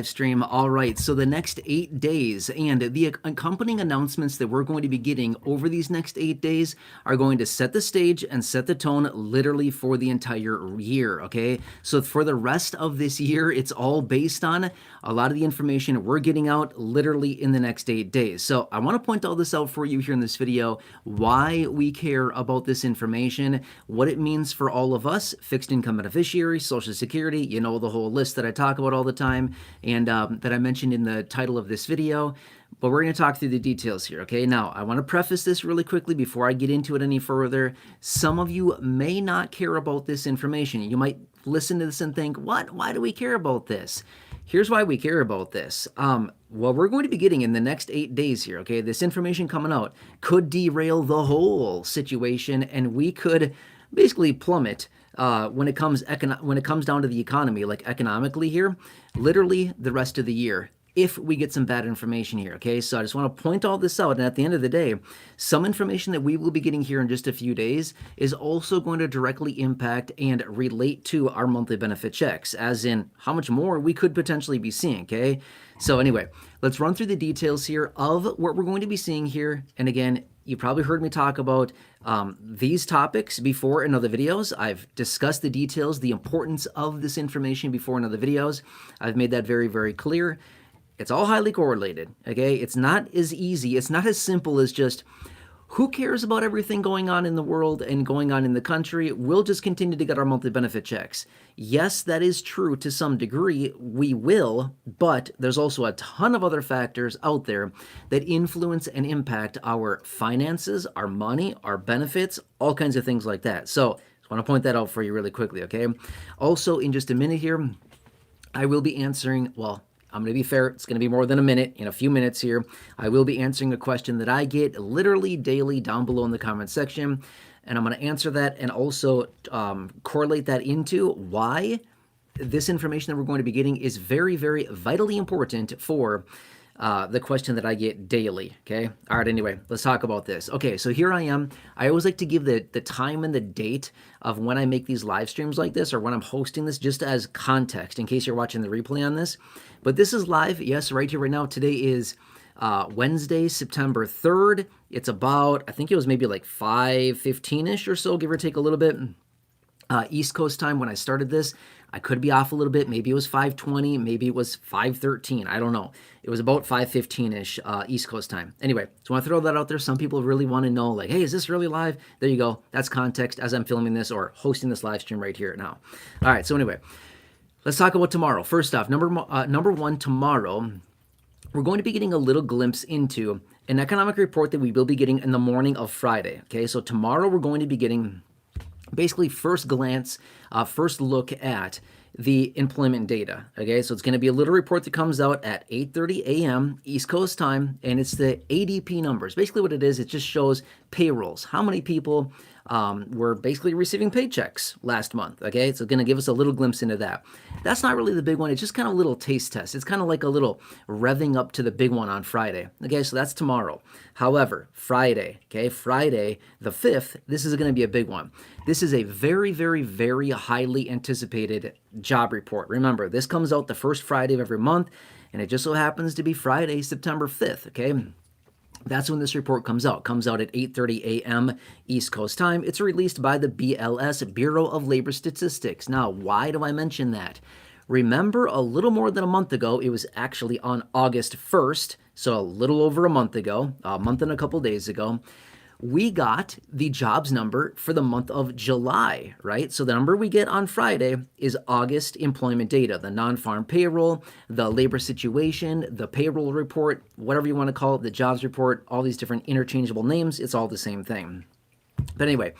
Stream. All right, so the next 8 days and the accompanying announcements that we're going to be getting over these next 8 days are going to set the stage and set the tone literally for the entire year, okay? So for the rest of this year, it's all based on a lot of the information we're getting out literally in the next 8 days. So I want to point all this out for you here in this video, why we care about this information, what it means for all of us, fixed income beneficiaries, Social Security, you know, the whole list that I talk about all the time, and that I mentioned in the title of this video. But we're going to talk through the details here, okay? Now, I want to preface this really quickly before I get into it any further. Some of you may not care about this information. You might listen to this and think, what? Why do we care about this? Here's why we care about this. What we're going to be getting in the next 8 days here, okay? This information coming out could derail the whole situation, and we could basically plummet when it comes down to the economy, like economically here, literally the rest of the year, if we get some bad information here, okay? So I just want to point all this out, and at the end of the day, some information that we will be getting here in just a few days is also going to directly impact and relate to our monthly benefit checks, as in how much more we could potentially be seeing, okay? So anyway, let's run through the details here of what we're going to be seeing here, and again, you probably heard me talk about these topics before in other videos. I've discussed the details, the importance of this information before in other videos. I've made that very, very clear. It's all highly correlated, okay? It's not as easy. It's not as simple as just, who cares about everything going on in the world and going on in the country? We'll just continue to get our monthly benefit checks. Yes, that is true to some degree. We will, but there's also a ton of other factors out there that influence and impact our finances, our money, our benefits, all kinds of things like that. So I just want to point that out for you really quickly, okay? Also, in just a minute here, I will be answering, well, I'm going to be fair, it's going to be more than a minute, in a few minutes here. I will be answering a question that I get literally daily down below in the comment section, and I'm going to answer that and also correlate that into why this information that we're going to be getting is very, very vitally important for the question that I get daily, okay? All right, anyway, let's talk about this. Okay, so here I am. I always like to give the time and the date of when I make these live streams like this or when I'm hosting this just as context in case you're watching the replay on this. But this is live, yes, right here, right now. Today is Wednesday, September 3rd. It's about, I think it was maybe like 5:15-ish or so, give or take a little bit. East Coast time when I started this. I could be off a little bit. Maybe it was 5:20. Maybe it was 5:13. I don't know. It was about 5:15-ish East Coast time. Anyway, so I want to throw that out there. Some people really want to know, like, hey, is this really live? There you go. That's context as I'm filming this or hosting this live stream right here now. All right, so anyway, let's talk about tomorrow. First off, number one, tomorrow, we're going to be getting a little glimpse into an economic report that we will be getting in the morning of Friday. Okay, so tomorrow we're going to be getting basically first glance, first look at the employment data, okay? So it's going to be a little report that comes out at 8:30 a.m. East Coast time, and it's the ADP numbers. Basically what it is, it just shows payrolls, how many people were basically receiving paychecks last month, okay? So it's going to give us a little glimpse into that. That's not really the big one. It's just kind of a little taste test. It's kind of like a little revving up to the big one on Friday, okay? So that's tomorrow. However, Friday, okay, Friday the 5th, this is going to be a big one. This is a very, very, very highly anticipated job report. Remember, this comes out the first Friday of every month, and it just so happens to be Friday, September 5th, okay? That's when this report comes out. It comes out at 8:30 a.m. East Coast time. It's released by the BLS, Bureau of Labor Statistics. Now, why do I mention that? Remember, a little more than a month ago, it was actually on August 1st, so a little over a month ago, a month and a couple days ago, we got the jobs number for the month of July, right? So the number we get on Friday is August employment data, the non-farm payroll, the labor situation, the payroll report, whatever you want to call it, the jobs report, all these different interchangeable names, it's all the same thing. But anyway,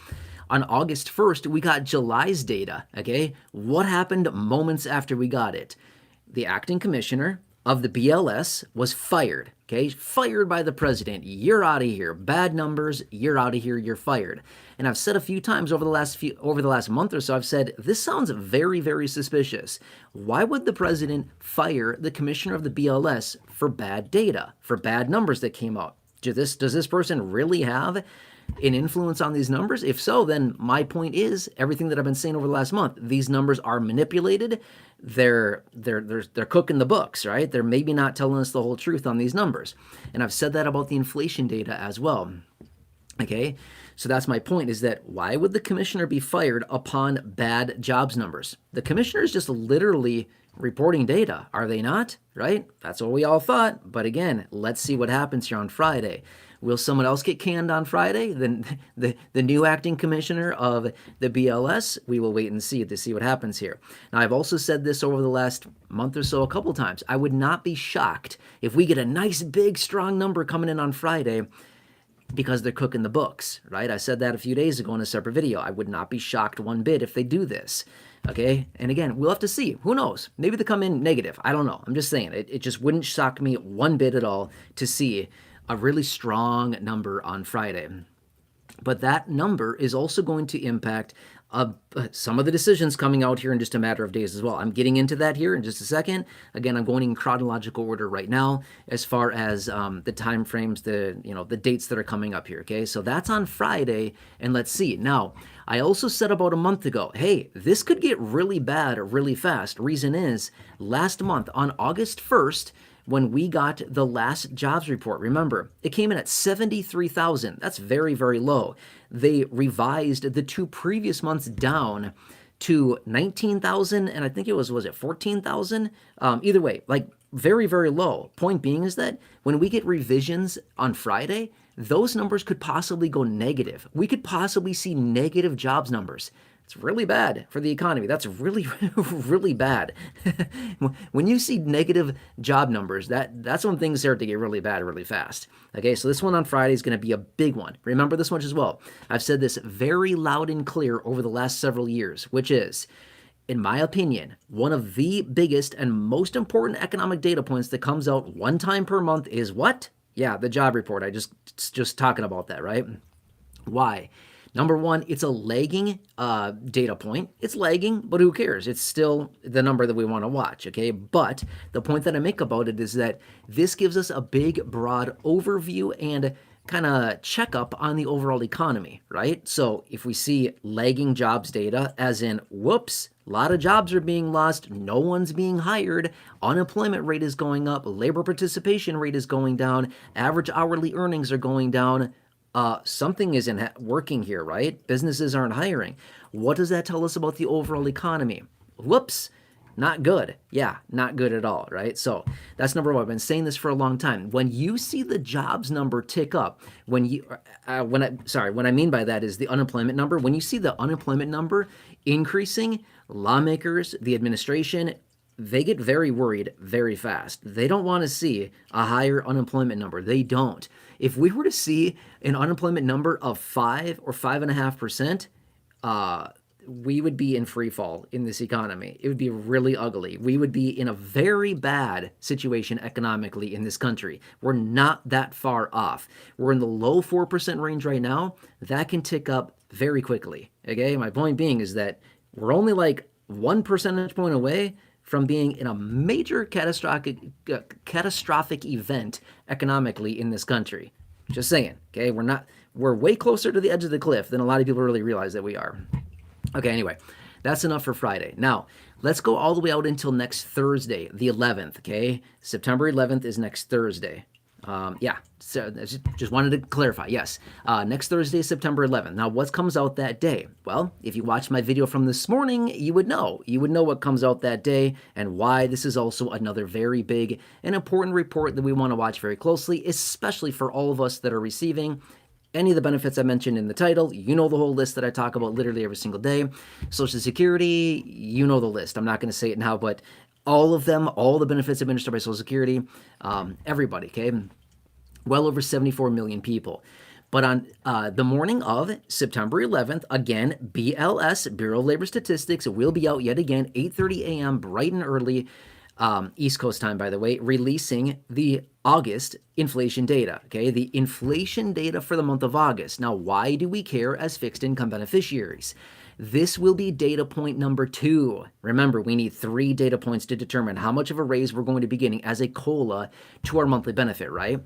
on August 1st, we got July's data, okay? What happened moments after we got it? The acting commissioner of the BLS was fired, okay? Fired by the president. You're out of here. Bad numbers. You're out of here. You're fired. And I've said a few times over the last month or so, I've said, this sounds very, very suspicious. Why would the president fire the commissioner of the BLS for bad data, for bad numbers that came out? Does this person really have an influence on these numbers? If so, then my point is everything that I've been saying over the last month. These numbers are manipulated. they're cooking the books, right? They're maybe not telling us the whole truth on these numbers. And I've said that about the inflation data as well. Okay, so that's my point, is that why would the commissioner be fired upon bad jobs numbers? The commissioner is just literally reporting data, are they not? Right? That's what we all thought. But again, let's see what happens here on Friday. Will someone else get canned on Friday? Then the new acting commissioner of the BLS? We will wait and see to see what happens here. Now, I've also said this over the last month or so a couple times. I would not be shocked if we get a nice, big, strong number coming in on Friday, because they're cooking the books, right? I said that a few days ago in a separate video. I would not be shocked one bit if they do this, okay? And again, we'll have to see. Who knows? Maybe they come in negative. I don't know. I'm just saying. It just wouldn't shock me one bit at all to see a really strong number on Friday. But that number is also going to impact some of the decisions coming out here in just a matter of days as well. I'm getting into that here in just a second. Again, I'm going in chronological order right now as far as the time frames, the dates that are coming up here. Okay, so that's on Friday, and let's see. Now, I also said about a month ago, hey, this could get really bad really fast. Reason is, last month on August 1st, when we got the last jobs report, remember, it came in at 73,000. That's very, very low. They revised the two previous months down to 19,000, and I think it was it 14,000? Either way, like very, very low. Point being is that when we get revisions on Friday, those numbers could possibly go negative. We could possibly see negative jobs numbers. It's really bad for the economy. That's really, really bad. When you see negative job numbers, that's when things start to get really bad really fast. Okay, so this one on Friday is going to be a big one. Remember this much as well. I've said this very loud and clear over the last several years, which is, in my opinion, one of the biggest and most important economic data points that comes out one time per month is what? Yeah, the job report. I just talking about that, right? Why? Number one, it's a lagging data point. It's lagging, but who cares? It's still the number that we want to watch, okay? But the point that I make about it is that this gives us a big, broad overview and kind of checkup on the overall economy, right? So if we see lagging jobs data, as in, whoops, a lot of jobs are being lost, no one's being hired, unemployment rate is going up, labor participation rate is going down, average hourly earnings are going down, something isn't working here, right? Businesses aren't hiring. What does that tell us about the overall economy? Whoops, not good. Yeah, not good at all, right? So that's number one. I've been saying this for a long time. When you see the jobs number tick up, what I mean by that is the unemployment number. When you see the unemployment number increasing, lawmakers, the administration, they get very worried very fast. They don't want to see a higher unemployment number. They don't. If we were to see an unemployment number of 5 or 5.5%, we would be in free fall in this economy. It would be really ugly. We would be in a very bad situation economically in this country. We're not that far off. We're in the low 4% range right now. That can tick up very quickly. Okay, my point being is that we're only like 1 percentage point away from being in a major catastrophic event economically in this country. Just saying, okay? We're way closer to the edge of the cliff than a lot of people really realize that we are. Okay, anyway, that's enough for Friday. Now, let's go all the way out until next Thursday, the 11th, okay? September 11th is next Thursday. So just wanted to clarify. Yes, next Thursday, September 11th. Now, what comes out that day? Well, if you watched my video from this morning, you would know. You would know what comes out that day and why this is also another very big and important report that we want to watch very closely, especially for all of us that are receiving any of the benefits I mentioned in the title. You know the whole list that I talk about literally every single day. Social Security, you know the list. I'm not going to say it now, but all of them, all the benefits administered by Social Security, everybody, okay? Well over 74 million people. But on the morning of September 11th, again, BLS, Bureau of Labor Statistics, will be out yet again, 8:30 a.m., bright and early, East Coast time, by the way, releasing the August inflation data, okay? The inflation data for the month of August. Now, why do we care as fixed income beneficiaries? This will be data point number 2. Remember, we need 3 data points to determine how much of a raise we're going to be getting as a COLA to our monthly benefit, right?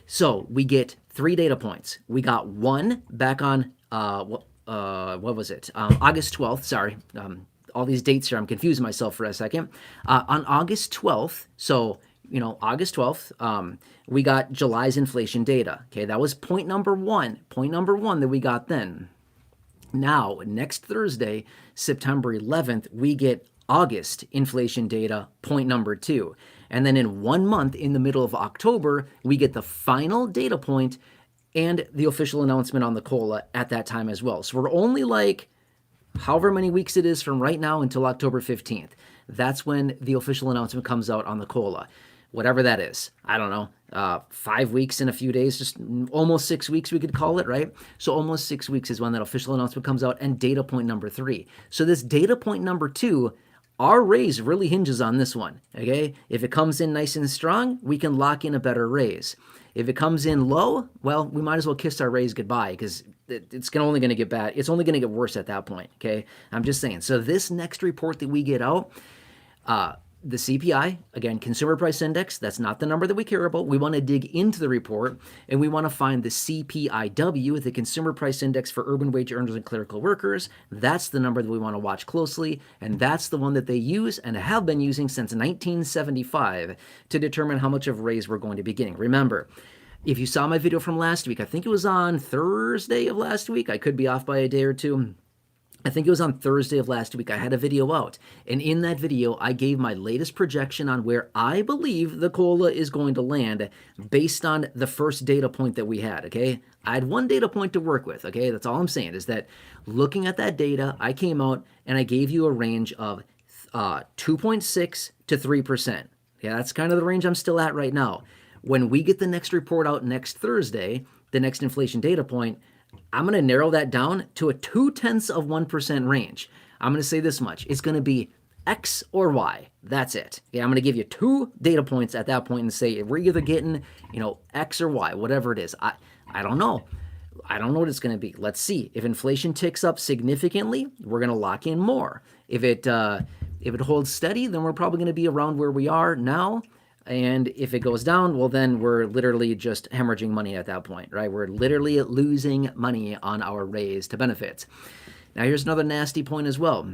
So we get 3 data points. We got one back on, what was it? August 12th, sorry. all these dates here. I'm confusing myself for a second. On August 12th, so August 12th, we got July's inflation data. Okay, that was point number one. Point number one that we got then. Now, next Thursday, September 11th, we get August inflation data, point number two. And then in 1 month, in the middle of October, we get the final data point and the official announcement on the COLA at that time as well. So we're only like however many weeks it is from right now until October 15th. That's when the official announcement comes out on the COLA. Whatever that is. I don't know. 5 weeks in a few days, just almost 6 weeks we could call it, right? So almost 6 weeks is when that official announcement comes out, and data point number three. So this data point number two, our raise really hinges on this one, okay? If it comes in nice and strong, we can lock in a better raise. If it comes in low, well, we might as well kiss our raise goodbye because it's only going to get bad. It's only going to get worse at that point, okay? I'm just saying. So this next report that we get out, the CPI, again, Consumer Price Index, that's not the number that we care about. We want to dig into the report, and we want to find the CPIW, the Consumer Price Index for urban wage earners and clerical workers. That's the number that we want to watch closely, and that's the one that they use and have been using since 1975 to determine how much of a raise we're going to be getting. Remember, if you saw my video from last week, I think it was on Thursday of last week. I could be off by a day or two. I think it was on Thursday of last week. I had a video out, and in that video, I gave my latest projection on where I believe the COLA is going to land based on the first data point that we had, okay? I had one data point to work with, okay? That's all I'm saying is that looking at that data, I came out and I gave you a range of 2.6 to 3%. Yeah, that's kind of the range I'm still at right now. When we get the next report out next Thursday, the next inflation data point, I'm going to narrow that down to a 0.2% range. I'm going to say this much. It's going to be X or Y. That's it. Okay, I'm going to give you two data points at that point and say we're either getting, X or Y, whatever it is. I don't know. I don't know what it's going to be. Let's see. If inflation ticks up significantly, we're going to lock in more. If it holds steady, then we're probably going to be around where we are now. And if it goes down, well, then we're literally just hemorrhaging money at that point, right? We're literally losing money on our raise to benefits. Now, here's another nasty point as well.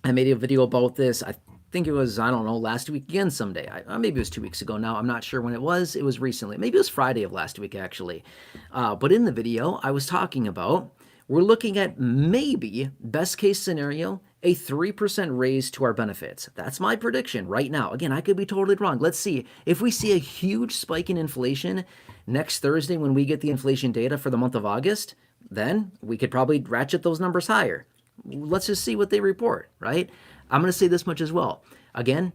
I made a video about this. I think it was, last week again someday. Maybe it was 2 weeks ago now. I'm not sure when it was. It was recently. Maybe it was Friday of last week, actually. But in the video, I was talking about we're looking at maybe, best case scenario, a 3% raise to our benefits. That's my prediction right now. Again, I could be totally wrong. Let's see. If we see a huge spike in inflation next Thursday when we get the inflation data for the month of August, then we could probably ratchet those numbers higher. Let's just see what they report, right? I'm going to say this much as well. Again,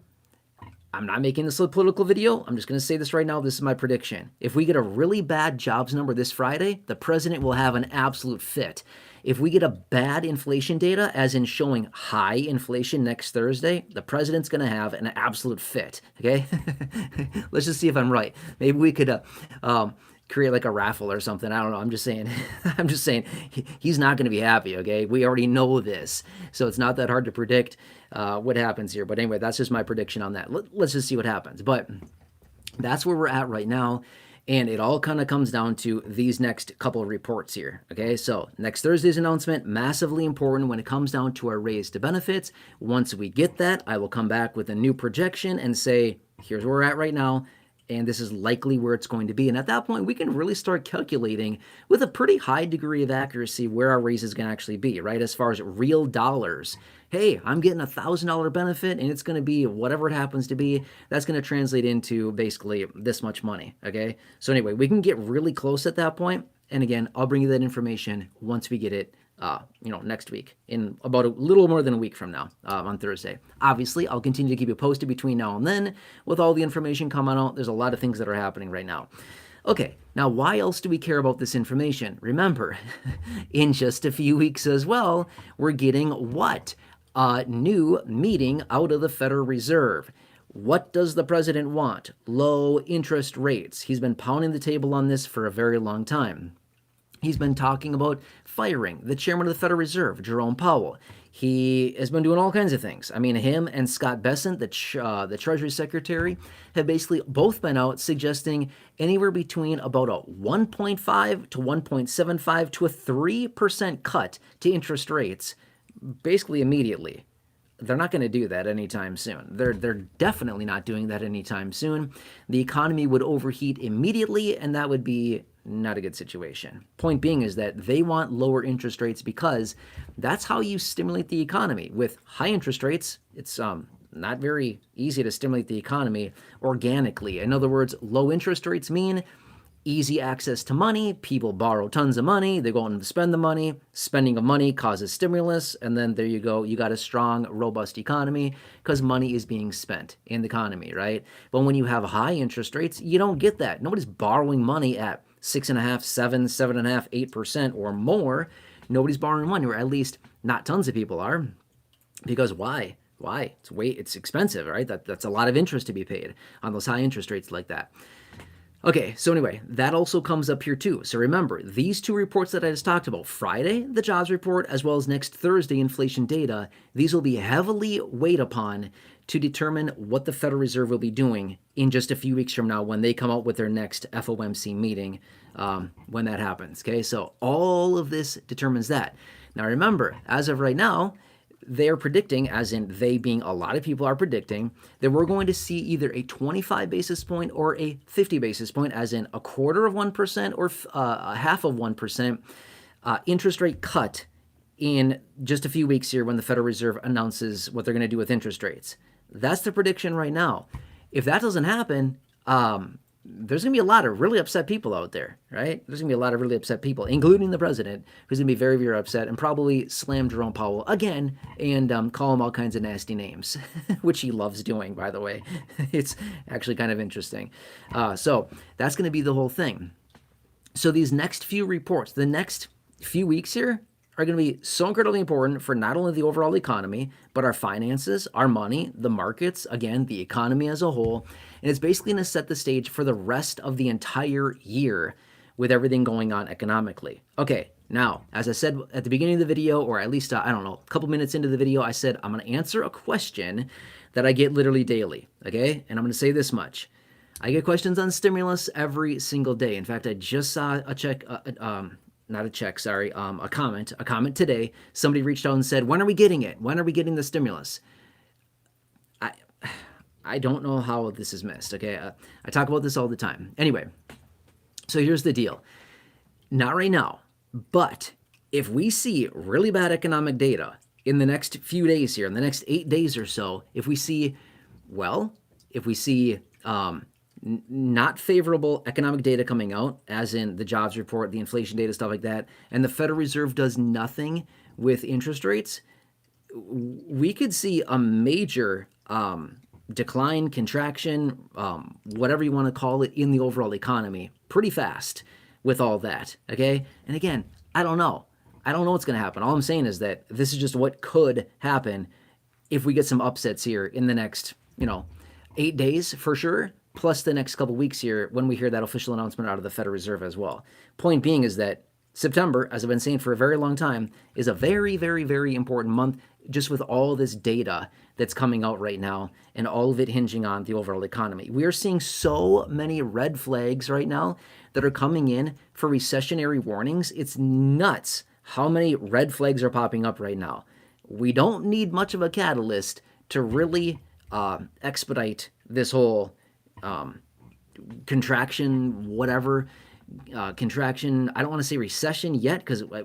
I'm not making this a political video. I'm just going to say this right now. This is my prediction. If we get a really bad jobs number this Friday, the president will have an absolute fit. If we get a bad inflation data, as in showing high inflation next Thursday, the president's going to have an absolute fit, okay? Let's just see if I'm right. Maybe we could create like a raffle or something. I don't know. I'm just saying he's not going to be happy, okay? We already know this. So it's not that hard to predict what happens here. But anyway, that's just my prediction on that. Let's just see what happens. But that's where we're at right now. And it all kind of comes down to these next couple of reports here, okay? So next Thursday's announcement, massively important when it comes down to our raise to benefits. Once we get that, I will come back with a new projection and say, here's where we're at right now, and this is likely where it's going to be. And at that point, we can really start calculating with a pretty high degree of accuracy where our raise is going to actually be, right? As far as real dollars. Hey, I'm getting a $1,000 benefit, and it's going to be whatever it happens to be. That's going to translate into basically this much money, okay? So anyway, we can get really close at that point. And again, I'll bring you that information once we get it, next week, in about a little more than a week from now, on Thursday. Obviously, I'll continue to keep you posted between now and then with all the information coming out. There's a lot of things that are happening right now. Okay, now why else do we care about this information? Remember, in just a few weeks as well, we're getting what? A new meeting out of the Federal Reserve. What does the president want? Low interest rates. He's been pounding the table on this for a very long time. He's been talking about firing the chairman of the Federal Reserve, Jerome Powell. He has been doing all kinds of things. I mean, him and Scott Bessent, the Treasury Secretary, have basically both been out suggesting anywhere between about a 1.5 to 1.75 to a 3% cut to interest rates, basically immediately. they're not going to do that anytime soon. They're definitely not doing that anytime soon. The economy would overheat immediately, and that would be not a good situation. Point being is that they want lower interest rates because that's how you stimulate the economy. With high interest rates, it's not very easy to stimulate the economy organically. In other words, low interest rates mean easy access to money. People borrow tons of money. They go out and spend the money. Spending of money causes stimulus. And then there you go. You got a strong, robust economy because money is being spent in the economy, right? But when you have high interest rates, you don't get that. Nobody's borrowing money at 6.5%, 7.5%, 8% or more. Nobody's borrowing money, or at least not tons of people are. Because why? Why? It's expensive, right? That's a lot of interest to be paid on those high interest rates like that. Okay, so anyway, that also comes up here too. So remember, these two reports that I just talked about, Friday, the jobs report, as well as next Thursday, inflation data, these will be heavily weighed upon to determine what the Federal Reserve will be doing in just a few weeks from now when they come out with their next FOMC meeting, when that happens, okay? So all of this determines that. Now remember, as of right now, they're predicting, as in they being a lot of people are predicting, that we're going to see either a 25 basis point or a 50 basis point, as in 1/4% or a 1/2% interest rate cut in just a few weeks here when the Federal Reserve announces what they're going to do with interest rates. That's the prediction right now. If that doesn't happen, there's going to be a lot of really upset people out there, right? There's going to be a lot of really upset people, including the president, who's going to be very, very upset and probably slam Jerome Powell again and call him all kinds of nasty names, which he loves doing, by the way. It's actually kind of interesting. So that's going to be the whole thing. So these next few reports, the next few weeks here, are going to be so incredibly important for not only the overall economy, but our finances, our money, the markets, again, the economy as a whole. And it's basically going to set the stage for the rest of the entire year with everything going on economically. Okay, now, as I said at the beginning of the video, or at least, I don't know, a couple minutes into the video, I said I'm going to answer a question that I get literally daily, okay? And I'm going to say this much. I get questions on stimulus every single day. In fact, I just saw a comment today. Somebody reached out and said, when are we getting it? When are we getting the stimulus? I don't know how this is missed, okay? I talk about this all the time. Anyway, so here's the deal. Not right now, but if we see really bad economic data in the next few days here, in the next 8 days or so, if we see not favorable economic data coming out, as in the jobs report, the inflation data, stuff like that, and the Federal Reserve does nothing with interest rates, we could see a major decline, contraction, whatever you want to call it, in the overall economy pretty fast with all that, okay? And again, I don't know. I don't know what's going to happen. All I'm saying is that this is just what could happen if we get some upsets here in the next, 8 days for sure, plus the next couple weeks here when we hear that official announcement out of the Federal Reserve as well. Point being is that September, as I've been saying for a very long time, is a very, very, very important month just with all this data that's coming out right now and all of it hinging on the overall economy. We are seeing so many red flags right now that are coming in for recessionary warnings. It's nuts how many red flags are popping up right now. We don't need much of a catalyst to really expedite this whole contraction, whatever, contraction. I don't want to say recession yet because I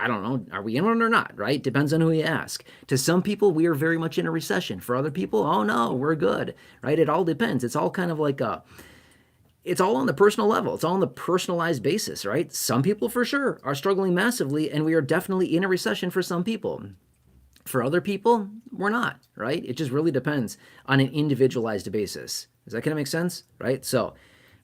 don't know. Are we in one or not, right? Depends on who you ask. To some people, we are very much in a recession. For other people, oh no, we're good, right? It all depends. It's all kind of like it's all on the personal level. It's all on the personalized basis, right? Some people for sure are struggling massively, and we are definitely in a recession for some people. For other people, we're not, right? It just really depends on an individualized basis. Does that kind of make sense, right? So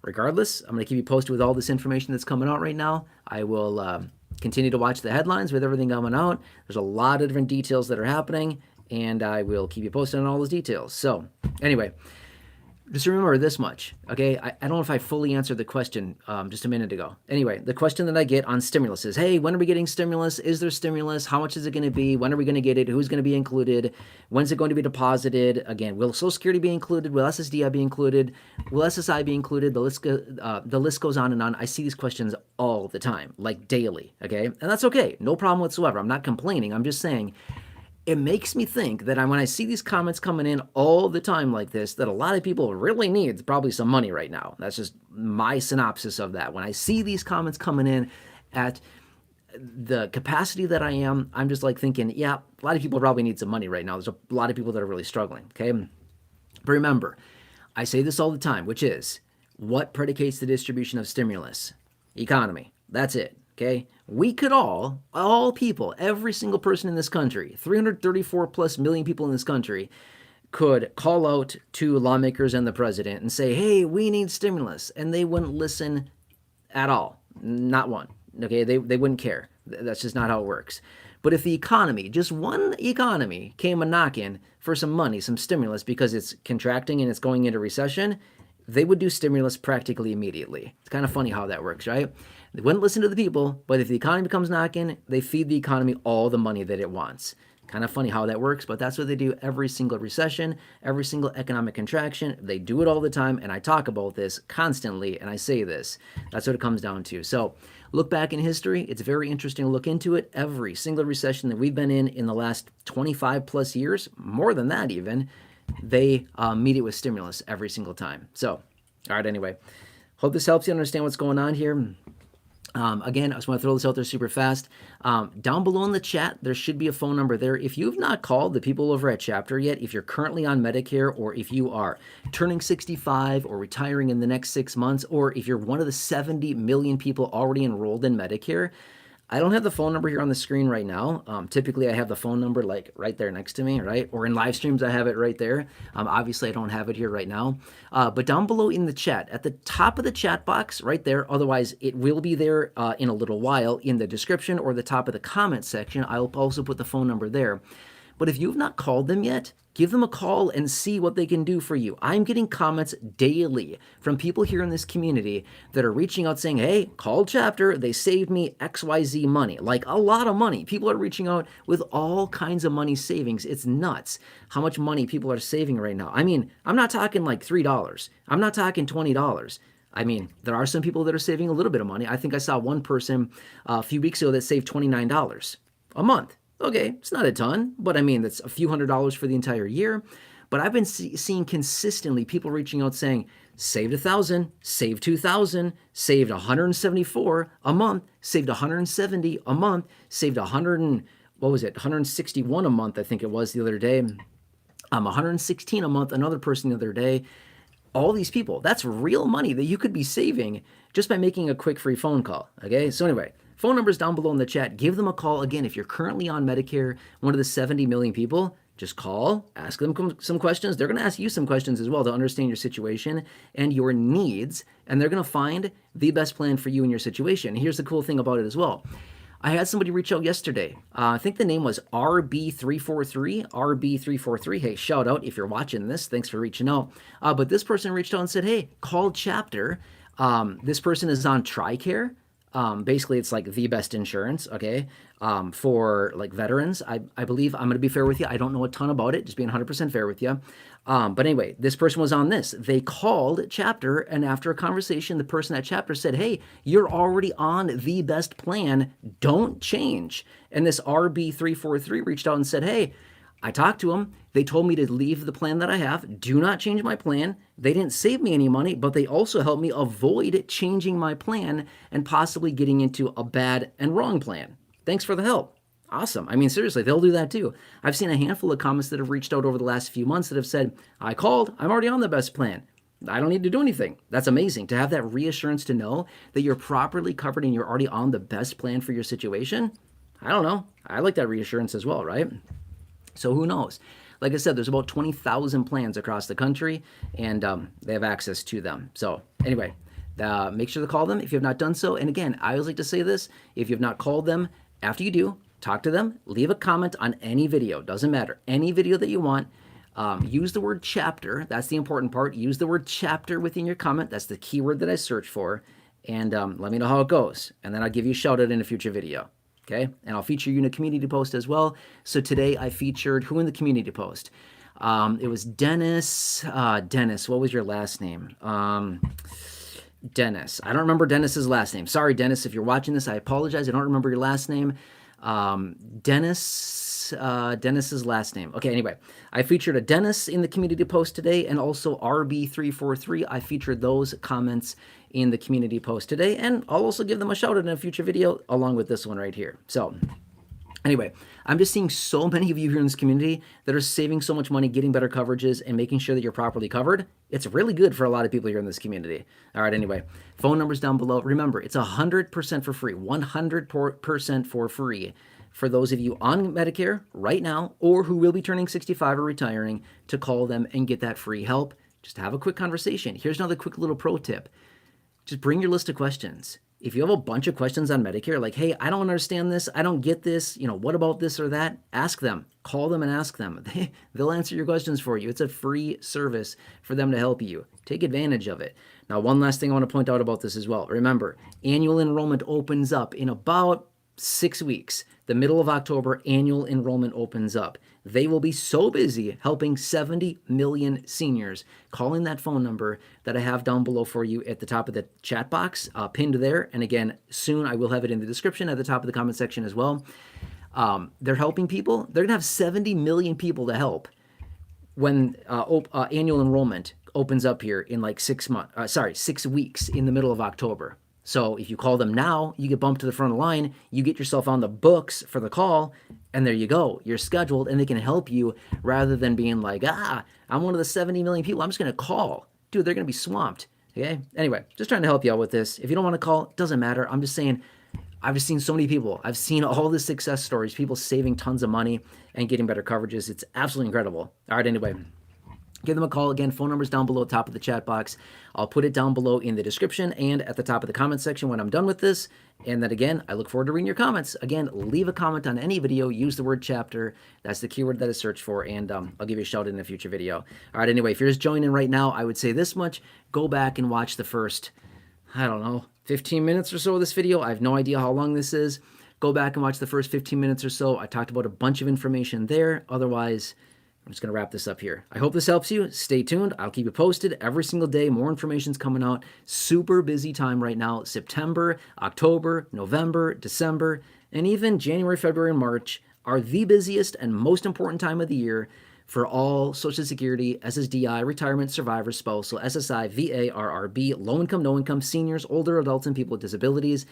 regardless, I'm going to keep you posted with all this information that's coming out right now. I will continue to watch the headlines with everything coming out. There's a lot of different details that are happening, and I will keep you posted on all those details. So anyway, just remember this much, okay? I don't know if I fully answered the question just a minute ago. Anyway, the question that I get on stimulus is, hey, when are we getting stimulus? Is there stimulus? How much is it going to be? When are we going to get it? Who's going to be included? When's it going to be deposited? Again, will Social Security be included? Will SSDI be included? Will SSI be included? The list goes on and on. I see these questions all the time, like daily, okay? And that's okay. No problem whatsoever. I'm not complaining. I'm just saying, it makes me think that when I see these comments coming in all the time like this, that a lot of people really need probably some money right now. That's just my synopsis of that. When I see these comments coming in at the capacity that I am, I'm just like thinking, yeah, a lot of people probably need some money right now. There's a lot of people that are really struggling, okay? But remember, I say this all the time, which is, what predicates the distribution of stimulus? Economy. That's it. Okay, we could all people, every single person in this country, 334 plus million people in this country, could call out to lawmakers and the president and say, hey, we need stimulus. And they wouldn't listen at all. Not one. Okay, they wouldn't care. That's just not how it works. But if the economy, just one economy, came a knocking for some money, some stimulus, because it's contracting and it's going into recession, they would do stimulus practically immediately. It's kind of funny how that works, right? They wouldn't listen to the people, but if the economy comes knocking, they feed the economy all the money that it wants. Kind of funny how that works, but that's what they do every single recession, every single economic contraction. They do it all the time, and I talk about this constantly, and I say this. That's what it comes down to. So look back in history. It's very interesting to look into it. Every single recession that we've been in the last 25 plus years, more than that even, they meet it with stimulus every single time. So, all right, anyway. Hope this helps you understand what's going on here. Again, I just want to throw this out there super fast. Down below in the chat, there should be a phone number there. If you've not called the people over at Chapter yet, if you're currently on Medicare, or if you are turning 65 or retiring in the next 6 months, or if you're one of the 70 million people already enrolled in Medicare, I don't have the phone number here on the screen right now. Typically, I have the phone number like right there next to me, right? Or in live streams, I have it right there. Obviously, I don't have it here right now. But down below in the chat, at the top of the chat box right there, otherwise it will be there in a little while in the description or the top of the comment section. I'll also put the phone number there. But if you've not called them yet, give them a call and see what they can do for you. I'm getting comments daily from people here in this community that are reaching out saying, hey, call Chapter. They saved me XYZ money, like a lot of money. People are reaching out with all kinds of money savings. It's nuts how much money people are saving right now. I mean, I'm not talking like $3. I'm not talking $20. I mean, there are some people that are saving a little bit of money. I think I saw one person a few weeks ago that saved $29 a month. Okay, it's not a ton, but I mean, that's a few $100s for the entire year. But I've been seeing consistently people reaching out saying, saved 1,000, saved 2,000, saved 174 a month, saved 170 a month, saved 161 a month, I think it was the other day. 116 a month, another person the other day. All these people, that's real money that you could be saving just by making a quick free phone call. Okay, so anyway, phone numbers down below in the chat. Give them a call. Again, if you're currently on Medicare, one of the 70 million people, just call, ask them some questions. They're going to ask you some questions as well to understand your situation and your needs, and they're going to find the best plan for you and your situation. Here's the cool thing about it as well. I had somebody reach out yesterday. I think the name was RB343. RB343. Hey, shout out if you're watching this. Thanks for reaching out. But this person reached out and said, hey, call Chapter. This person is on TRICARE. Basically, it's like the best insurance, okay, for like veterans. I believe, I'm going to be fair with you. I don't know a ton about it, just being 100% fair with you. But anyway, this person was on this. They called Chapter, and after a conversation, the person at Chapter said, hey, you're already on the best plan. Don't change. And this RB343 reached out and said, hey, I talked to them. They told me to leave the plan that I have. Do not change my plan. They didn't save me any money, but they also helped me avoid changing my plan and possibly getting into a bad and wrong plan. Thanks for the help. Awesome. I mean, seriously, they'll do that too. I've seen a handful of comments that have reached out over the last few months that have said, I called. I'm already on the best plan. I don't need to do anything. That's amazing to have that reassurance to know that you're properly covered and you're already on the best plan for your situation. I don't know. I like that reassurance as well, right? So who knows? Like I said, there's about 20,000 plans across the country, and they have access to them. So anyway, make sure to call them if you have not done so. And again, I always like to say this, if you have not called them, after you do, talk to them, leave a comment on any video. Doesn't matter. Any video that you want. Use the word Chapter. That's the important part. Use the word Chapter within your comment. That's the keyword that I search for. And let me know how it goes. And then I'll give you a shout out in a future video. Okay, and I'll feature you in a community post as well. So today I featured who in the community post? It was Dennis. Dennis, what was your last name? Dennis. I don't remember Dennis's last name. Sorry, Dennis, if you're watching this, I apologize. I don't remember your last name. Dennis. Dennis's last name. Okay, anyway, I featured a Dennis in the community post today, and also RB343. I featured those comments in the community post today, and I'll also give them a shout out in a future video along with this one right here. So anyway, I'm just seeing so many of you here in this community that are saving so much money, getting better coverages, and making sure that you're properly covered. It's really good for a lot of people here in this community. All right, anyway, phone numbers down below. Remember, it's 100% for free, 100% for free for those of you on Medicare right now or who will be turning 65 or retiring to call them and get that free help. Just have a quick conversation. Here's another quick little pro tip. Just bring your list of questions. If you have a bunch of questions on Medicare, like, hey, I don't understand this, I don't get this, what about this or that? Ask them. Call them and ask them. They'll answer your questions for you. It's a free service for them to help you. Take advantage of it. Now, one last thing I want to point out about this as well. Remember, annual enrollment opens up in about 6 weeks. The middle of October, annual enrollment opens up. They will be so busy helping 70 million seniors. Calling that phone number that I have down below for you at the top of the chat box, pinned there. And again, soon I will have it in the description at the top of the comment section as well. They're helping people. They're going to have 70 million people to help when annual enrollment opens up here in like 6 weeks in the middle of October. So if you call them now, you get bumped to the front of the line, you get yourself on the books for the call, and there you go. You're scheduled, and they can help you rather than being like, I'm one of the 70 million people. I'm just going to call. Dude, they're going to be swamped. Okay? Anyway, just trying to help you out with this. If you don't want to call, it doesn't matter. I'm just saying, I've just seen so many people. I've seen all the success stories, people saving tons of money and getting better coverages. It's absolutely incredible. All right, anyway. Give them a call. Again, phone number's down below, top of the chat box. I'll put it down below in the description and at the top of the comment section when I'm done with this. And then again, I look forward to reading your comments. Again, leave a comment on any video. Use the word chapter. That's the keyword that I search for, and I'll give you a shout in a future video. All right, anyway, if you're just joining right now, I would say this much. Go back and watch the first, 15 minutes or so of this video. I have no idea how long this is. Go back and watch the first 15 minutes or so. I talked about a bunch of information there. Otherwise, I'm just going to wrap this up here. I hope this helps you. Stay tuned. I'll keep you posted every single day. More information's coming out. Super busy time right now. September, October, November, December, and even January, February, and March are the busiest and most important time of the year for all Social Security, SSDI, retirement, survivor, spousal, SSI, VA, RRB, low income, no income, seniors, older adults, and people with disabilities.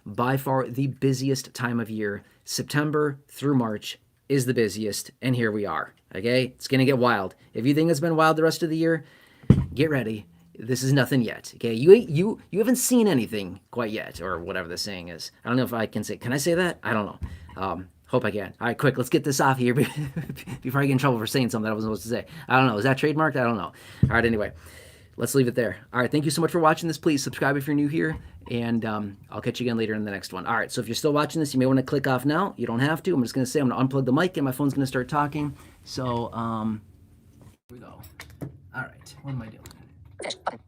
By far the busiest time of year. September through March is the busiest, and here we are. Okay, it's gonna get wild. If you think it's been wild the rest of the year, get ready. This is nothing yet. Okay, you haven't seen anything quite yet, or whatever the saying is. I don't know if I can say. Can I say that? I don't know. Hope I can. All right, quick, let's get this off here before I get in trouble for saying something that I wasn't supposed to say. I don't know. Is that trademarked? I don't know. All right, anyway, let's leave it there. All right, thank you so much for watching this. Please subscribe if you're new here, and I'll catch you again later in the next one. All right, so if you're still watching this, you may want to click off now. You don't have to. I'm just going to say I'm going to unplug the mic, and my phone's going to start talking. So, here we go. All right, what am I doing?